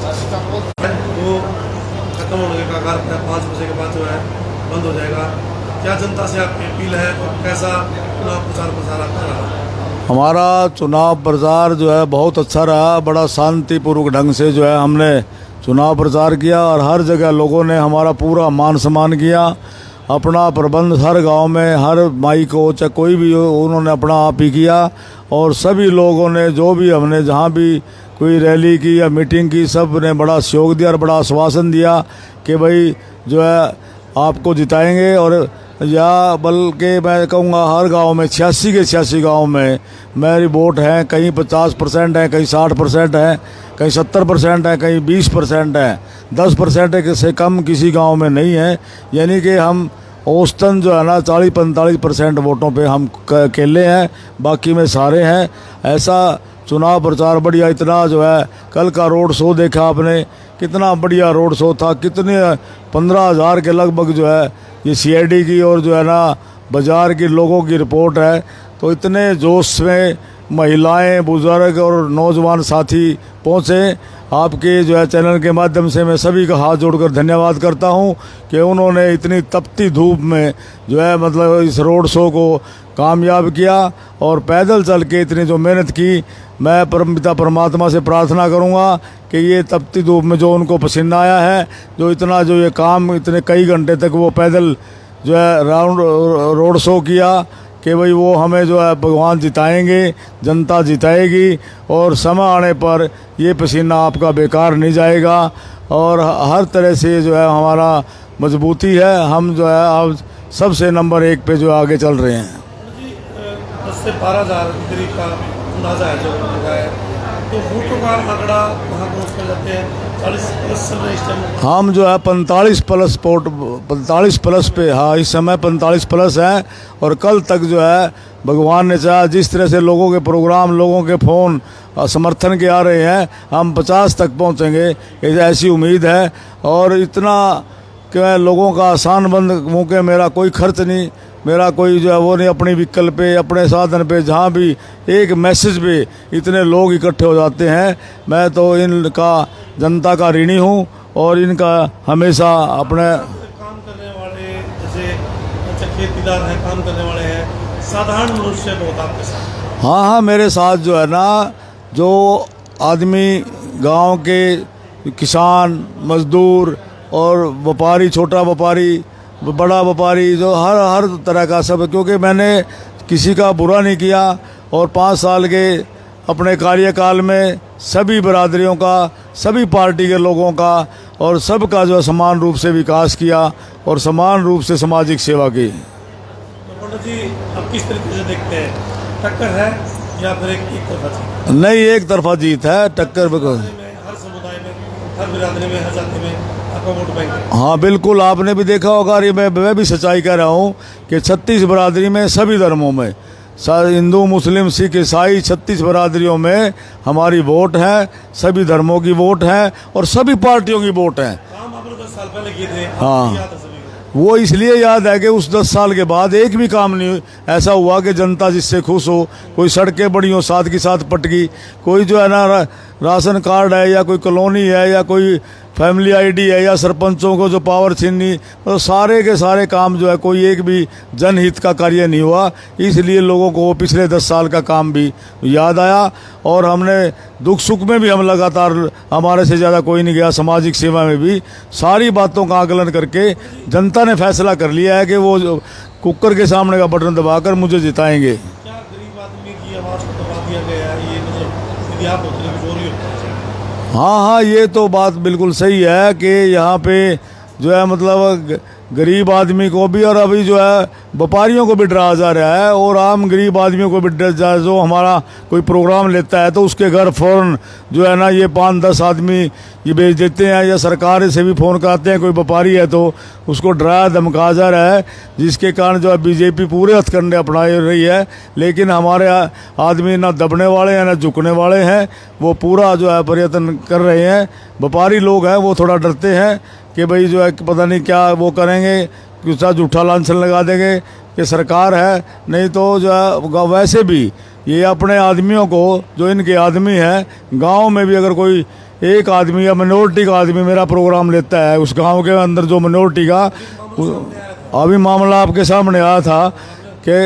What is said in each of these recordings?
वो खत्म होने का कारण है, 5 बजे के बाद जो है बंद हो जाएगा। क्या जनता से आपकी अपील है और कैसा चुनाव प्रचार प्रसार आपका रहा? हमारा चुनाव प्रचार जो है बहुत अच्छा रहा। बड़ा शांतिपूर्वक ढंग से जो है हमने चुनाव प्रचार किया और हर जगह लोगों ने हमारा पूरा मान सम्मान किया। अपना प्रबंध हर गांव में, हर माई को चाहे कोई भी हो, उन्होंने अपना आप ही किया। और सभी लोगों ने जो भी हमने जहां भी कोई रैली की या मीटिंग की, सब ने बड़ा सहयोग दिया और बड़ा आश्वासन दिया कि भाई जो है आपको जिताएंगे। और या बल्कि मैं कहूँगा हर गांव में 86 के 86 गाँव में मेरी वोट है। कहीं 50% है, कहीं 60% है, कहीं 70% है, कहीं 20% है, 10% से कम किसी गांव में नहीं है। यानी कि हम औसतन जो है ना 40-45% वोटों पे हम अकेले हैं, बाकी में सारे हैं। ऐसा चुनाव प्रचार बढ़िया। इतना जो है कल का रोड शो देखा आपने, कितना बढ़िया रोड शो था। कितने 15,000 के लगभग जो है ये CID की और जो है ना बाज़ार की लोगों की रिपोर्ट है। तो इतने जोश में महिलाएं, बुजुर्ग और नौजवान साथी पहुंचे। आपके जो है चैनल के माध्यम से मैं सभी का हाथ जोड़कर धन्यवाद करता हूं कि उन्होंने इतनी तपती धूप में जो है मतलब इस रोड शो को कामयाब किया और पैदल चल के इतनी जो मेहनत की। मैं परमपिता परमात्मा से प्रार्थना करूंगा कि ये तपती धूप में जो उनको पसीना आया है, जो इतना जो ये काम इतने कई घंटे तक वो पैदल जो है रोड शो किया, कि भाई वो हमें जो है भगवान जिताएंगे, जनता जिताएगी और समय आने पर ये पसीना आपका बेकार नहीं जाएगा। और हर तरह से जो है हमारा मजबूती है। हम जो है अब सबसे नंबर 1 पे जो आगे चल रहे हैं। 10 से 12,000 करीब का अंदाजा है जो लगा है। तो वोटों का आंकड़ा वहाँ पहुँच कर जाते हैं 40+ चल रहे इस टाइम। हम जो है 45+ पे, हाँ इस समय 45+ है। और कल तक जो है भगवान ने चाहा, जिस तरह से लोगों के प्रोग्राम, लोगों के फ़ोन समर्थन के आ रहे हैं, हम 50 तक पहुंचेंगे ऐसी उम्मीद है। और इतना कि लोगों का आसान बंद मौके, मेरा कोई खर्च नहीं, मेरा कोई जो है वो नहीं, अपनी व्हीकल पे, अपने साधन पे, जहाँ भी एक मैसेज पे इतने लोग इकट्ठे हो जाते हैं। मैं तो इनका जनता का ऋणी हूँ और इनका हमेशा अपने काम करने वाले, जैसे खेतीदार हैं, काम करने वाले हैं, साधारण मनुष्य बहुत आपके साथ। हाँ, मेरे साथ जो है ना, जो आदमी गांव के किसान, मजदूर और व्यापारी, छोटा व्यापारी, बड़ा व्यापारी, जो हर तरह का सब, क्योंकि मैंने किसी का बुरा नहीं किया। और 5 साल के अपने कार्यकाल में सभी बरादरियों का, सभी पार्टी के लोगों का और सबका जो है समान रूप से विकास किया और समान रूप से सामाजिक सेवा की। तो पंडित जी, अब किस तरीके से देखते हैं, टक्कर है या फिर एक तरफा जीत? नहीं, एक तरफा जीत है। टक्कर हर समुदाय में, हर बिरादरी में, हर जाति में आपका वोट बैंक है। हाँ बिल्कुल, आपने भी देखा होगा। मैं भी सच्चाई कह रहा हूँ कि 36 बरादरी में, सभी धर्मों में, हिंदू, मुस्लिम, सिख, ईसाई, 36 बरादरियों में हमारी वोट है। सभी धर्मों की वोट है और सभी पार्टियों की वोट है। काम आपने 10 साल पहले किए थे, हाँ, याद है सभी को? वो इसलिए याद है कि उस 10 साल के बाद एक भी काम नहीं ऐसा हुआ कि जनता जिससे खुश हो। कोई सड़कें बड़ी हो, साथ की साथ पटकी, कोई जो है ना राशन कार्ड है, या कोई कॉलोनी है, या कोई फैमिली ID है, या सरपंचों को जो पावर छीननी, तो सारे के सारे काम जो है, कोई एक भी जनहित का कार्य नहीं हुआ। इसलिए लोगों को पिछले 10 साल का काम भी याद आया। और हमने दुख सुख में भी हम लगातार, हमारे से ज़्यादा कोई नहीं गया। सामाजिक सेवा में भी सारी बातों का आकलन करके जनता ने फैसला कर लिया है कि वो कुकर के सामने का बटन दबाकर मुझे जिताएंगे। क्या गरीब आदमी की आवाज़ को दबा दिया गया है? ये मतलब सीधी आप होते हैं, चोरी होती है। हाँ, ये तो बात बिल्कुल सही है कि यहाँ पे जो है मतलब गरीब आदमी को भी और अभी जो है व्यापारियों को भी डराया जा रहा है और आम गरीब आदमियों को भी डर जा। जो हमारा कोई प्रोग्राम लेता है तो उसके घर फ़ौरन जो है ना ये 5-10 आदमी ये भेज देते हैं, या सरकार से भी फ़ोन कराते हैं। कोई व्यापारी है तो उसको डराया धमकाया जा रहा है, जिसके कारण जो है बीजेपी पूरे हथकंडे अपना रही है। लेकिन हमारे आदमी ना दबने वाले हैं ना झुकने वाले हैं, वो पूरा जो है प्रयत्न कर रहे हैं। व्यापारी लोग हैं वो थोड़ा डरते हैं कि भाई जो है पता नहीं क्या वो करेंगे, कुछ झूठा लांछन लगा देंगे कि सरकार है। नहीं तो जो है वैसे भी ये अपने आदमियों को, जो इनके आदमी हैं, गांव में भी अगर कोई एक आदमी या मिनोरिटी का आदमी मेरा प्रोग्राम लेता है उस गांव के अंदर, जो मिनोरिटी का अभी मामला आपके सामने आया था कि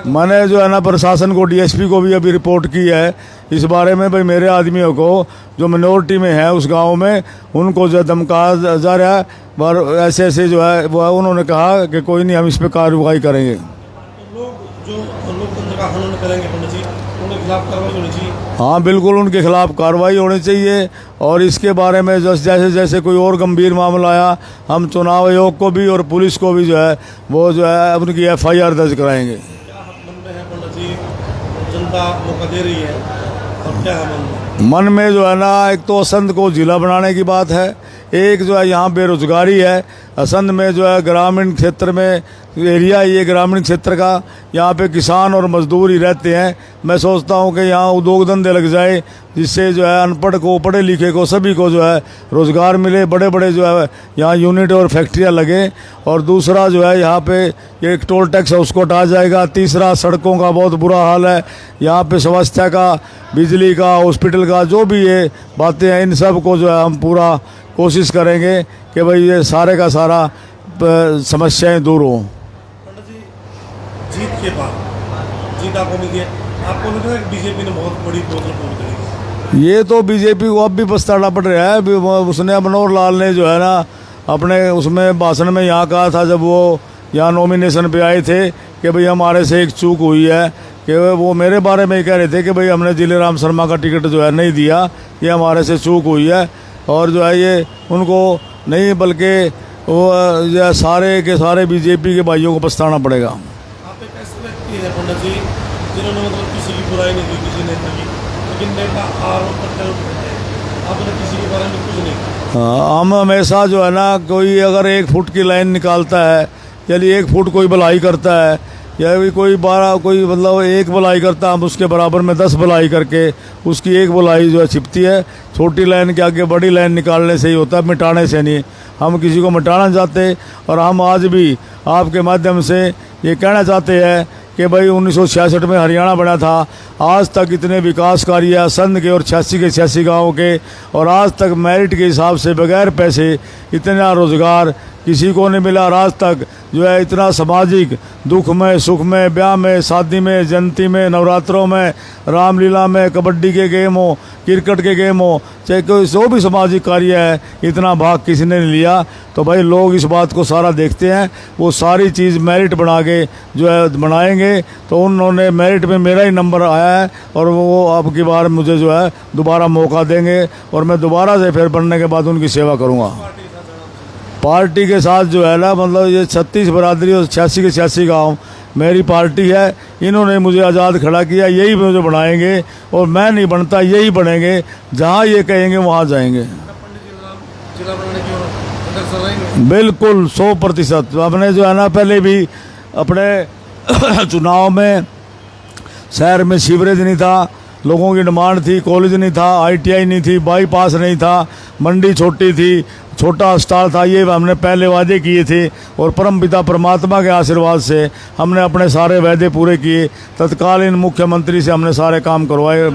मैंने जो है ना प्रशासन को, डीएसपी को भी अभी रिपोर्ट की है इस बारे में। भाई मेरे आदमियों को जो मिनोरिटी में है उस गांव में, उनको जो धमकाया जा रहा है, और ऐसे ऐसे जो है वो उन्होंने कहा कि कोई नहीं, हम इस पर कार्रवाई करेंगे। लोग जो लोकतंत्र का हनन करेंगे पंडित जी, उनके खिलाफ कार्रवाई होनी चाहिए। हाँ बिल्कुल, उनके खिलाफ कार्रवाई होनी चाहिए। और इसके बारे में जैसे जैसे कोई और गंभीर मामला आया, हम चुनाव आयोग को भी और पुलिस को भी जो है वो जो है उनकी FIR दर्ज कराएंगे। क्या मन में है पंडित जी, जनता मौका दे रही है, और क्या है मन में जो है ना, एक तो असंध को जिला बनाने की बात है, एक जो है यहाँ बेरोजगारी है। असंध में जो है ग्रामीण क्षेत्र में एरिया, ये ग्रामीण क्षेत्र का, यहाँ पे किसान और मजदूर ही रहते हैं। मैं सोचता हूँ कि यहाँ उद्योग धंधे लग जाए, जिससे जो है अनपढ़ को, पढ़े लिखे को, सभी को जो है रोज़गार मिले, बड़े बड़े जो है यहाँ यूनिट और फैक्ट्रियाँ लगे। और दूसरा जो है यहाँ पे ये एक टोल टैक्स है उसको हटा जाएगा। तीसरा, सड़कों का बहुत बुरा हाल है यहाँ पे, स्वास्थ्य का, बिजली का, हॉस्पिटल का, जो भी ये बातें हैं, इन सब को जो है हम पूरा कोशिश करेंगे कि भाई ये सारे का सारा समस्याएं दूर हों। पंडित जी, जीत के बाद, जीत आपको मिली है, आपको लग रहा है कि बीजेपी ने बहुत बड़ी बोतल फोड़ दी? ये तो बीजेपी को अब भी पछताना पड़ रहा है। उसने, मनोहर लाल ने जो है ना अपने उसमें भाषण में यहाँ कहा था, जब वो यहाँ नॉमिनेशन पे आए थे, कि भाई हमारे से एक चूक हुई है, कि वो मेरे बारे में कह रहे थे कि भाई हमने जिलेराम शर्मा का टिकट जो है नहीं दिया, ये हमारे से चूक हुई है। और जो है ये उनको नहीं, बल्कि वो सारे के सारे बीजेपी के भाइयों को पछताना पड़ेगा। आप एक ऐसे व्यक्ति हैं पंडित जी, जिन्होंने मतलब किसी की बुराई नहीं की, किसी नेता की, लेकिन नेता आरोप प्रत्यारोप करते हैं, आपने किसी के बारे में कुछ नहीं कहा। हाँ, हम हमेशा जो है ना, कोई अगर 1 फुट की लाइन निकालता है, यदि 1 फुट कोई भलाई करता है, या भी कोई 12 कोई मतलब 1 भलाई करता, हम उसके बराबर में 10 भलाई करके उसकी 1 भलाई जो है छिपती है। छोटी लाइन के आगे बड़ी लाइन निकालने से ही होता है, मिटाने से नहीं। हम किसी को मिटाना चाहते, और हम आज भी आपके माध्यम से ये कहना चाहते हैं कि भाई 1966 में हरियाणा बना था, आज तक इतने विकास कार्य संघ के और 86 के 86 गाँव के, और आज तक मेरिट के हिसाब से बगैर पैसे इतना रोज़गार किसी को नहीं मिला। और आज तक जो है इतना सामाजिक दुख में, सुख में, ब्याह में, शादी में, जयंती में, नवरात्रों में, रामलीला में, कबड्डी के गेम हो, क्रिकेट के गेम हो, चाहे कोई जो भी सामाजिक कार्य है, इतना भाग किसी ने नहीं लिया। तो भाई लोग इस बात को सारा देखते हैं, वो सारी चीज़ मेरिट बना के जो है बनाएंगे। तो उन्होंने मेरिट में मेरा ही नंबर आया है, और वो अब की बार मुझे जो है दोबारा मौका देंगे, और मैं दोबारा से फिर बनने के बाद उनकी सेवा करूँगा। पार्टी के साथ जो है ना, मतलब ये 36 बरादरी और 86 के 86 गाँव मेरी पार्टी है। इन्होंने मुझे आज़ाद खड़ा किया, यही मुझे बनाएंगे, और मैं नहीं बनता, यही बनेंगे। जहाँ ये कहेंगे वहाँ जाएंगे। बिल्कुल 100%। आपने जो है ना, पहले भी अपने चुनाव में शहर में सीवरेज नहीं था, लोगों की डिमांड थी, कॉलेज नहीं था, ITI नहीं थी, बाईपास नहीं था, मंडी छोटी थी, छोटा स्टाल था, ये हमने पहले वादे किए थे। और परमपिता परमात्मा के आशीर्वाद से हमने अपने सारे वादे पूरे किए। तत्कालीन मुख्यमंत्री से हमने सारे काम करवाए।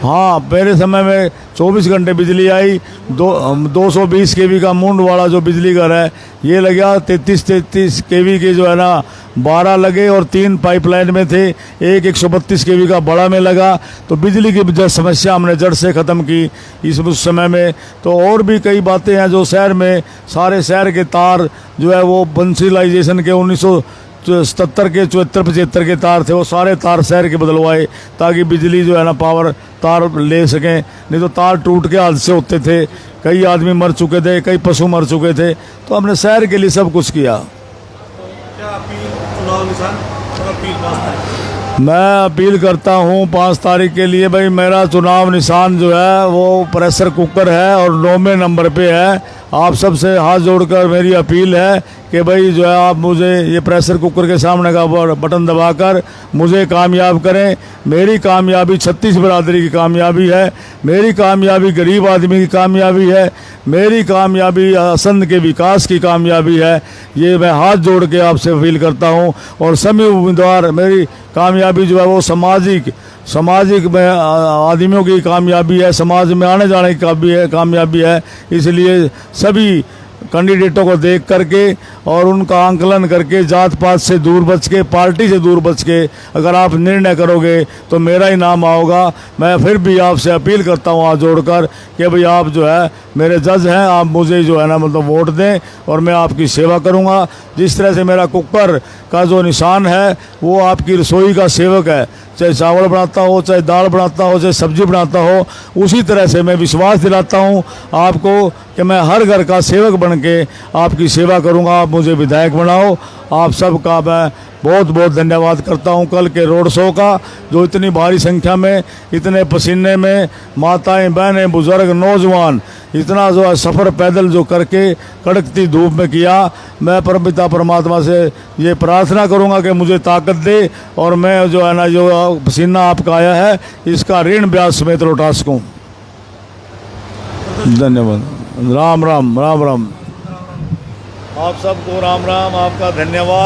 हाँ, मेरे समय में 24 घंटे बिजली आई। 220 kV का मुंड वाला जो बिजली घर है, ये लगा 33 kV के जो है ना 12 लगे, और 3 पाइपलाइन में थे, एक 132 kV का बड़ा में लगा। तो बिजली की समस्या हमने जड़ से ख़त्म की इस समय में। तो और भी कई बातें हैं जो शहर में, सारे शहर के तार जो है वो बंसीलाइजेशन के 1977 के 74-75 के तार थे, वो सारे तार शहर के बदलवाए, ताकि बिजली जो है ना पावर तार ले सकें। नहीं तो तार टूट के हादसे होते थे, कई आदमी मर चुके थे, कई पशु मर चुके थे। तो हमने शहर के लिए सब कुछ किया। क्या अपील, चुनाव निशान और अपील 5 तारीख? मैं अपील करता हूँ 5 तारीख के लिए, भाई मेरा चुनाव निशान जो है वो प्रेशर कुकर है, और 9वें नंबर पे है। आप सबसे हाथ जोड़कर मेरी अपील है कि भाई जो है आप मुझे ये प्रेशर कुकर के सामने का बटन दबाकर मुझे कामयाब करें। मेरी कामयाबी 36 बरादरी की कामयाबी है, मेरी कामयाबी गरीब आदमी की कामयाबी है, मेरी कामयाबी असंध के विकास की कामयाबी है। ये मैं हाथ जोड़ के आपसे अपील करता हूँ। और सभी उम्मीदवार, मेरी कामयाबी जो है वो सामाजिक सामाजिक में आदमियों की कामयाबी है, समाज में आने जाने की कामयाबी है। इसलिए सभी कैंडिडेटों को देख करके और उनका आंकलन करके जात पात से दूर बच के, पार्टी से दूर बच के अगर आप निर्णय करोगे तो मेरा ही नाम आओगा। मैं फिर भी आपसे अपील करता हूँ हाथ जोड़कर कि भाई आप जो है मेरे जज हैं, आप मुझे जो है ना मतलब वोट दें और मैं आपकी सेवा करूँगा। जिस तरह से मेरा कुकर का जो निशान है वो आपकी रसोई का सेवक है, चाहे चावल बनाता हो, चाहे दाल बनाता हो, चाहे सब्जी बनाता हो, उसी तरह से मैं विश्वास दिलाता हूँ आपको कि मैं हर घर का सेवक बन के आपकी सेवा करूँगा। आप मुझे विधायक बनाओ। आप सबका मैं बहुत बहुत धन्यवाद करता हूँ। कल के रोड शो का जो इतनी भारी संख्या में, इतने पसीने में, माताएं, बहनें, बुजुर्ग, नौजवान इतना जो है सफ़र पैदल जो करके कड़कती धूप में किया, मैं परमपिता परमात्मा से ये प्रार्थना करूँगा कि मुझे ताकत दे और मैं जो है ना जो पसीना आपका आया है इसका ऋण ब्याज समेत लौटा सकूँ। धन्यवाद। राम राम, राम राम। आप सबको राम राम, आपका धन्यवाद।